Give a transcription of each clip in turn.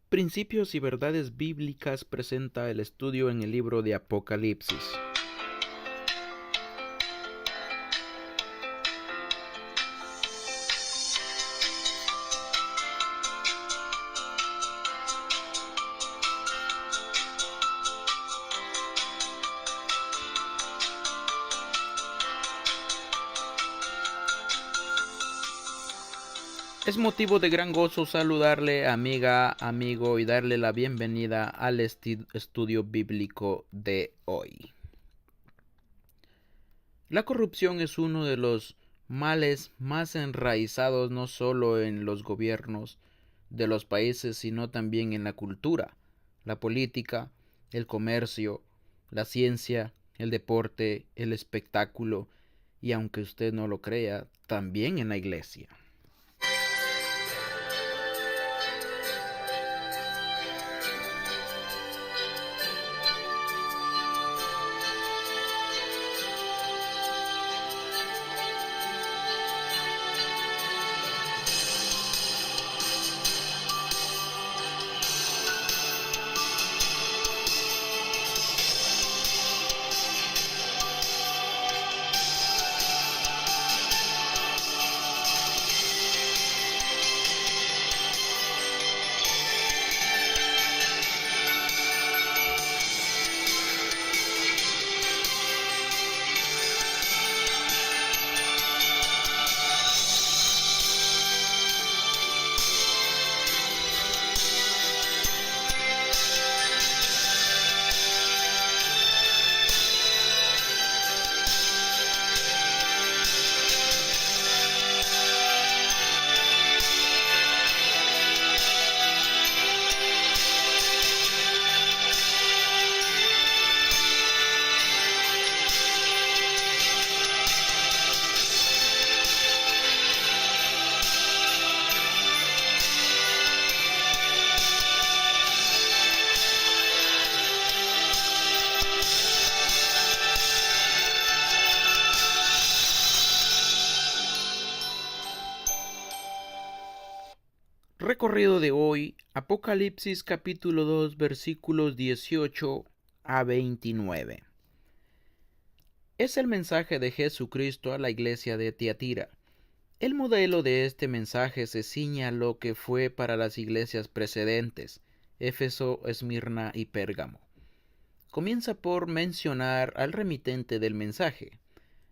Principios y verdades bíblicas presenta el estudio en el libro de Apocalipsis. Es motivo de gran gozo saludarle, amiga, amigo, y darle la bienvenida al estudio bíblico de hoy. La corrupción es uno de los males más enraizados no solo en los gobiernos de los países, sino también en la cultura, la política, el comercio, la ciencia, el deporte, el espectáculo y, aunque usted no lo crea, también en la iglesia. Recorrido de hoy, Apocalipsis capítulo 2 versículos 18 a 29. Es el mensaje de Jesucristo a la iglesia de Tiatira. El modelo de este mensaje se ciña a lo que fue para las iglesias precedentes, Éfeso, Esmirna y Pérgamo. Comienza por mencionar al remitente del mensaje.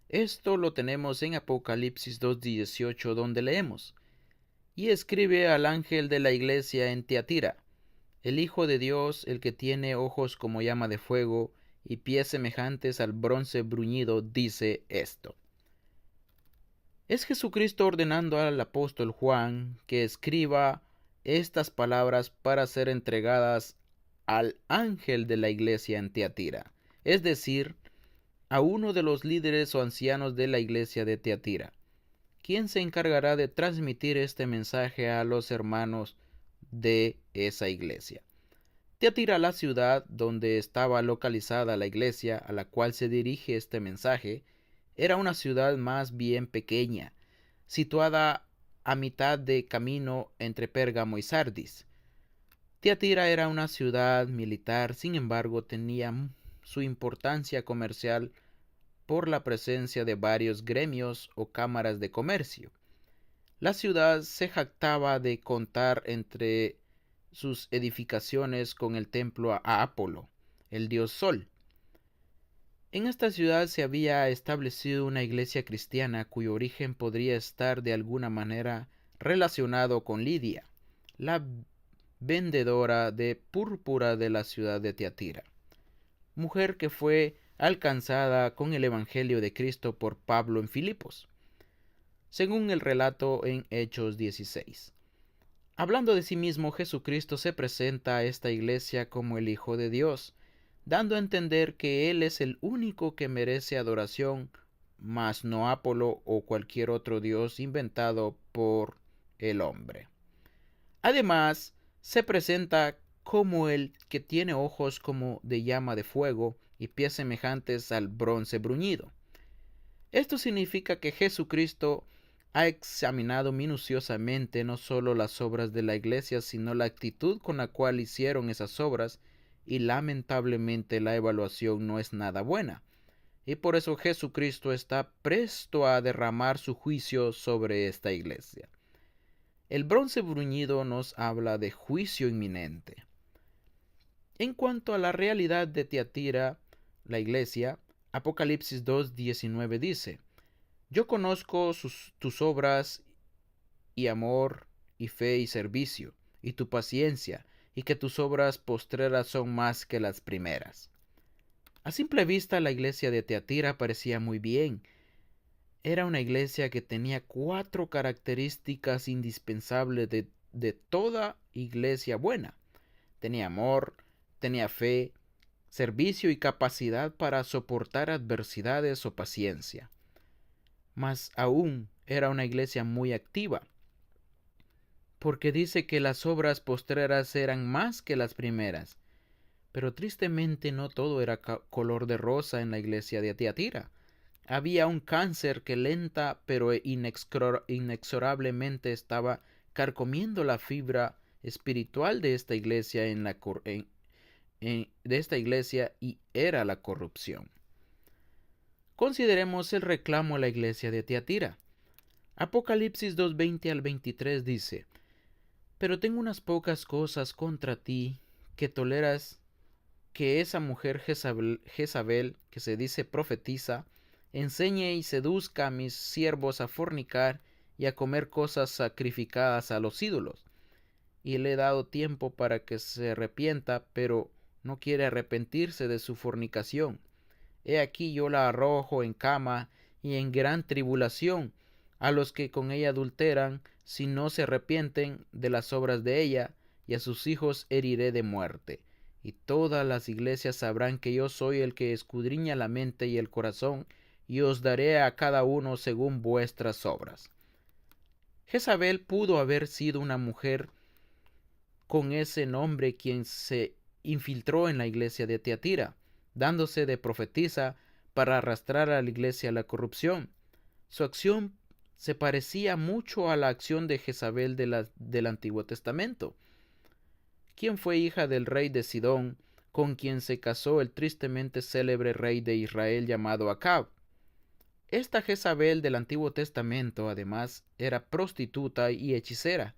Esto lo tenemos en Apocalipsis 2:18, donde leemos: y escribe al ángel de la iglesia en Tiatira, el Hijo de Dios, el que tiene ojos como llama de fuego y pies semejantes al bronce bruñido, dice esto. Es Jesucristo ordenando al apóstol Juan que escriba estas palabras para ser entregadas al ángel de la iglesia en Tiatira, es decir, a uno de los líderes o ancianos de la iglesia de Tiatira, quien se encargará de transmitir este mensaje a los hermanos de esa iglesia. Tiatira, la ciudad donde estaba localizada la iglesia a la cual se dirige este mensaje, era una ciudad más bien pequeña, situada a mitad de camino entre Pérgamo y Sardis. Tiatira era una ciudad militar, sin embargo tenía su importancia comercial por la presencia de varios gremios o cámaras de comercio. La ciudad se jactaba de contar entre sus edificaciones con el templo a Apolo, el dios Sol. En esta ciudad se había establecido una iglesia cristiana cuyo origen podría estar de alguna manera relacionado con Lidia, la vendedora de púrpura de la ciudad de Tiatira, mujer que fue alcanzada con el Evangelio de Cristo por Pablo en Filipos, según el relato en Hechos 16. Hablando de sí mismo, Jesucristo se presenta a esta iglesia como el Hijo de Dios, dando a entender que Él es el único que merece adoración, mas no Apolo o cualquier otro dios inventado por el hombre. Además, se presenta como el que tiene ojos como de llama de fuego y pies semejantes al bronce bruñido. Esto significa que Jesucristo ha examinado minuciosamente no solo las obras de la iglesia, sino la actitud con la cual hicieron esas obras, y lamentablemente la evaluación no es nada buena. Y por eso Jesucristo está presto a derramar su juicio sobre esta iglesia. El bronce bruñido nos habla de juicio inminente. En cuanto a la realidad de Tiatira, la iglesia, Apocalipsis 2:19 dice: Yo conozco tus obras y amor y fe y servicio, y tu paciencia, y que tus obras postreras son más que las primeras. A simple vista la iglesia de Tiatira parecía muy bien. Era una iglesia que tenía 4 características indispensables de toda iglesia buena. Tenía amor, tenía fe, servicio y capacidad para soportar adversidades o paciencia. Mas aún era una iglesia muy activa, porque dice que las obras postreras eran más que las primeras. Pero tristemente no todo era color de rosa en la iglesia de Tiatira. Había un cáncer que lenta pero inexorablemente estaba carcomiendo la fibra espiritual de esta iglesia, y era la corrupción. Consideremos el reclamo a la iglesia de Tiatira. Apocalipsis 2:20 al 23 dice: Pero tengo unas pocas cosas contra ti, que toleras que esa mujer Jezabel, que se dice profetiza, enseñe y seduzca a mis siervos a fornicar y a comer cosas sacrificadas a los ídolos. Y le he dado tiempo para que se arrepienta, pero no quiere arrepentirse de su fornicación. He aquí yo la arrojo en cama y en gran tribulación a los que con ella adulteran, si no se arrepienten de las obras de ella, y a sus hijos heriré de muerte. Y todas las iglesias sabrán que yo soy el que escudriña la mente y el corazón, y os daré a cada uno según vuestras obras. Jezabel pudo haber sido una mujer con ese nombre quien se infiltró en la iglesia de Tiatira, dándose de profetisa para arrastrar a la iglesia a la corrupción. Su acción se parecía mucho a la acción de Jezabel del Antiguo Testamento, quien fue hija del rey de Sidón, con quien se casó el tristemente célebre rey de Israel llamado Acab. Esta Jezabel del Antiguo Testamento, además, era prostituta y hechicera.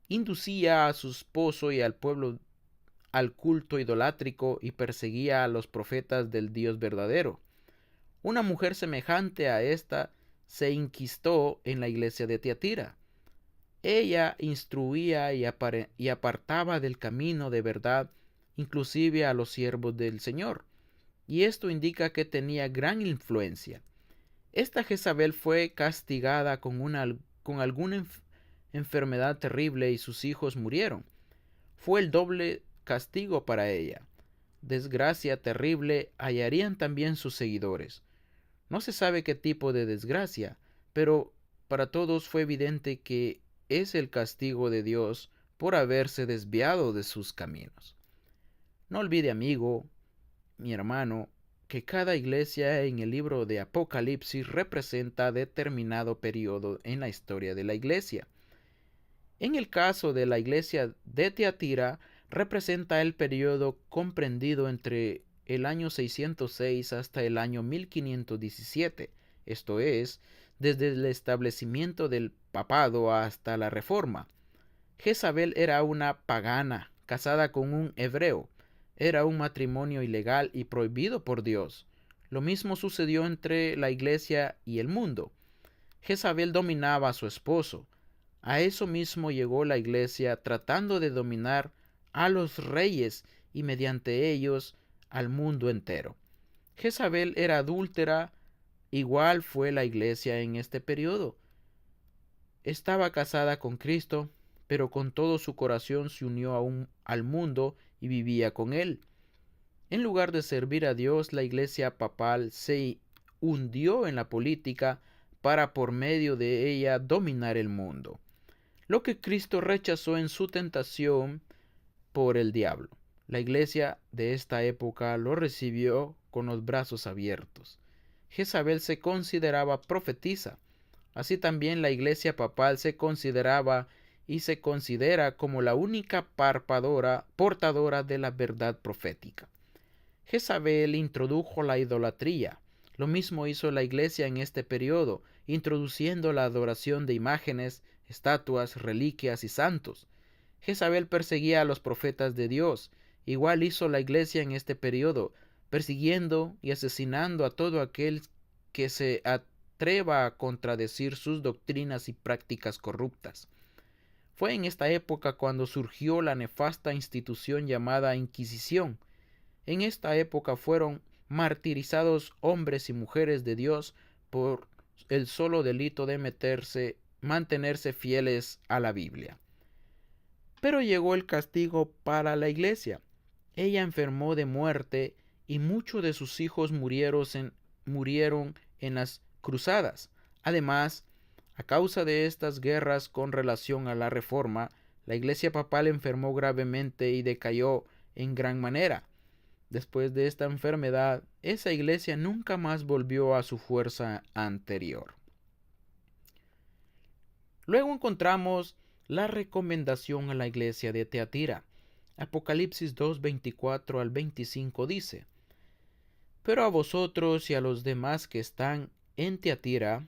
Inducía a su esposo y al pueblo al culto idolátrico y perseguía a los profetas del Dios verdadero. Una mujer semejante a esta se inquistó en la iglesia de Tiatira. Ella instruía y apartaba del camino de verdad, inclusive a los siervos del Señor, y esto indica que tenía gran influencia. Esta Jezabel fue castigada con alguna enfermedad terrible y sus hijos murieron. Fue el doble castigo para ella. Desgracia terrible hallarían también sus seguidores. No se sabe qué tipo de desgracia, pero para todos fue evidente que es el castigo de Dios por haberse desviado de sus caminos. No olvide, amigo, mi hermano, que cada iglesia en el libro de Apocalipsis representa determinado periodo en la historia de la iglesia. En el caso de la iglesia de Tiatira, representa el periodo comprendido entre el año 606 hasta el año 1517, esto es, desde el establecimiento del papado hasta la Reforma. Jezabel era una pagana casada con un hebreo. Era un matrimonio ilegal y prohibido por Dios. Lo mismo sucedió entre la iglesia y el mundo. Jezabel dominaba a su esposo. A eso mismo llegó la iglesia, tratando de dominar a los reyes y mediante ellos al mundo entero. Jezabel era adúltera, igual fue la iglesia en este periodo. Estaba casada con Cristo, pero con todo su corazón se unió al mundo y vivía con él. En lugar de servir a Dios, la iglesia papal se hundió en la política para por medio de ella dominar el mundo, lo que Cristo rechazó en su tentación por el diablo. La iglesia de esta época lo recibió con los brazos abiertos. Jezabel se consideraba profetisa, Así también la iglesia papal se consideraba y se considera como la única portadora de la verdad profética. Jezabel introdujo la idolatría. Lo mismo hizo la iglesia en este periodo, introduciendo la adoración de imágenes, estatuas, reliquias y santos. Jezabel perseguía a los profetas de Dios. Igual hizo la iglesia en este periodo, persiguiendo y asesinando a todo aquel que se atreva a contradecir sus doctrinas y prácticas corruptas. Fue en esta época cuando surgió la nefasta institución llamada Inquisición. En esta época fueron martirizados hombres y mujeres de Dios por el solo delito de mantenerse fieles a la Biblia. Pero llegó el castigo para la iglesia. Ella enfermó de muerte y muchos de sus hijos murieron en las cruzadas. Además, a causa de estas guerras con relación a la reforma, la iglesia papal enfermó gravemente y decayó en gran manera. Después de esta enfermedad, esa iglesia nunca más volvió a su fuerza anterior. Luego encontramos la recomendación a la iglesia de Teatira. Apocalipsis 2:24 al 25 dice: Pero a vosotros y a los demás que están en Teatira,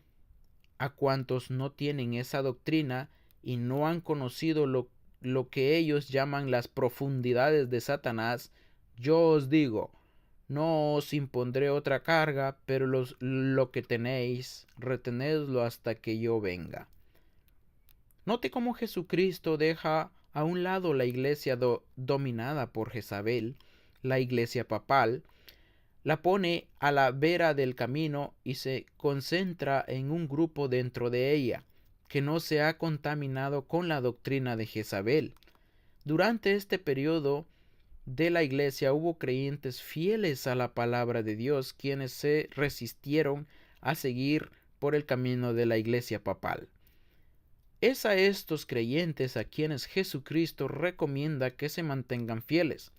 a cuantos no tienen esa doctrina y no han conocido lo que ellos llaman las profundidades de Satanás, yo os digo, no os impondré otra carga, pero lo que tenéis, retenedlo hasta que yo venga. Note cómo Jesucristo deja a un lado la iglesia dominada por Jezabel, la iglesia papal, la pone a la vera del camino y se concentra en un grupo dentro de ella, que no se ha contaminado con la doctrina de Jezabel. Durante este periodo de la iglesia hubo creyentes fieles a la palabra de Dios, quienes se resistieron a seguir por el camino de la iglesia papal. Es a estos creyentes a quienes Jesucristo recomienda que se mantengan fieles.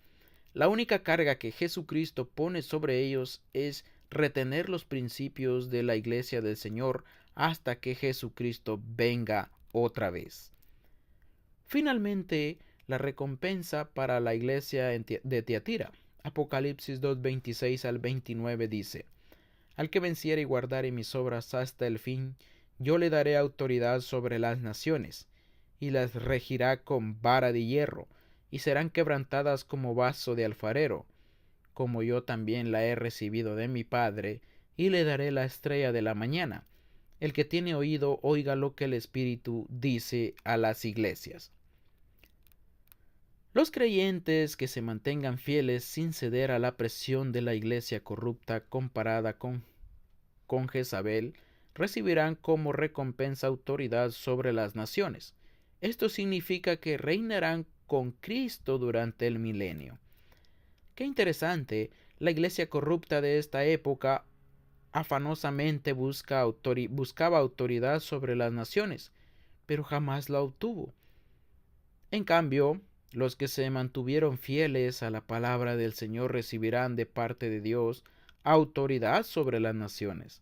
La única carga que Jesucristo pone sobre ellos es retener los principios de la iglesia del Señor hasta que Jesucristo venga otra vez. Finalmente, la recompensa para la iglesia de Tiatira. Apocalipsis 2:26 al 29 dice: Al que venciere y guardare mis obras hasta el fin, yo le daré autoridad sobre las naciones, y las regirá con vara de hierro, y serán quebrantadas como vaso de alfarero, como yo también la he recibido de mi Padre, y le daré la estrella de la mañana. El que tiene oído, oiga lo que el Espíritu dice a las iglesias. Los creyentes que se mantengan fieles sin ceder a la presión de la iglesia corrupta comparada con Jezabel, recibirán como recompensa autoridad sobre las naciones. Esto significa que reinarán con Cristo durante el milenio. Qué interesante, la iglesia corrupta de esta época afanosamente buscaba autoridad sobre las naciones, pero jamás la obtuvo. En cambio, los que se mantuvieron fieles a la palabra del Señor recibirán de parte de Dios autoridad sobre las naciones.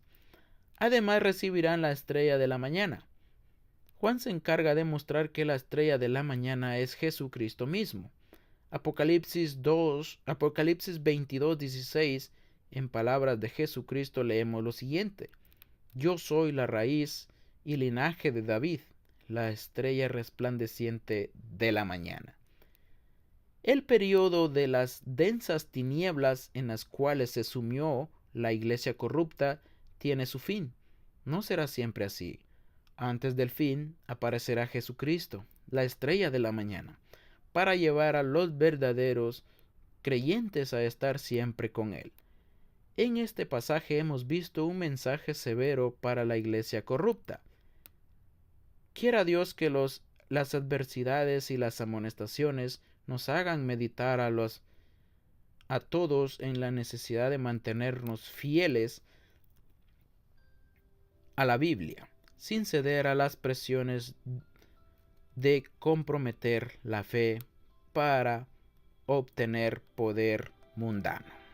Además recibirán la estrella de la mañana. Juan se encarga de mostrar que la estrella de la mañana es Jesucristo mismo. Apocalipsis 22:16, en palabras de Jesucristo leemos lo siguiente: Yo soy la raíz y linaje de David, la estrella resplandeciente de la mañana. El periodo de las densas tinieblas en las cuales se sumió la iglesia corrupta tiene su fin. No será siempre así. Antes del fin aparecerá Jesucristo, la estrella de la mañana, para llevar a los verdaderos creyentes a estar siempre con Él. En este pasaje hemos visto un mensaje severo para la iglesia corrupta. Quiera Dios que las adversidades y las amonestaciones nos hagan meditar a todos en la necesidad de mantenernos fieles a la Biblia, sin ceder a las presiones de comprometer la fe para obtener poder mundano.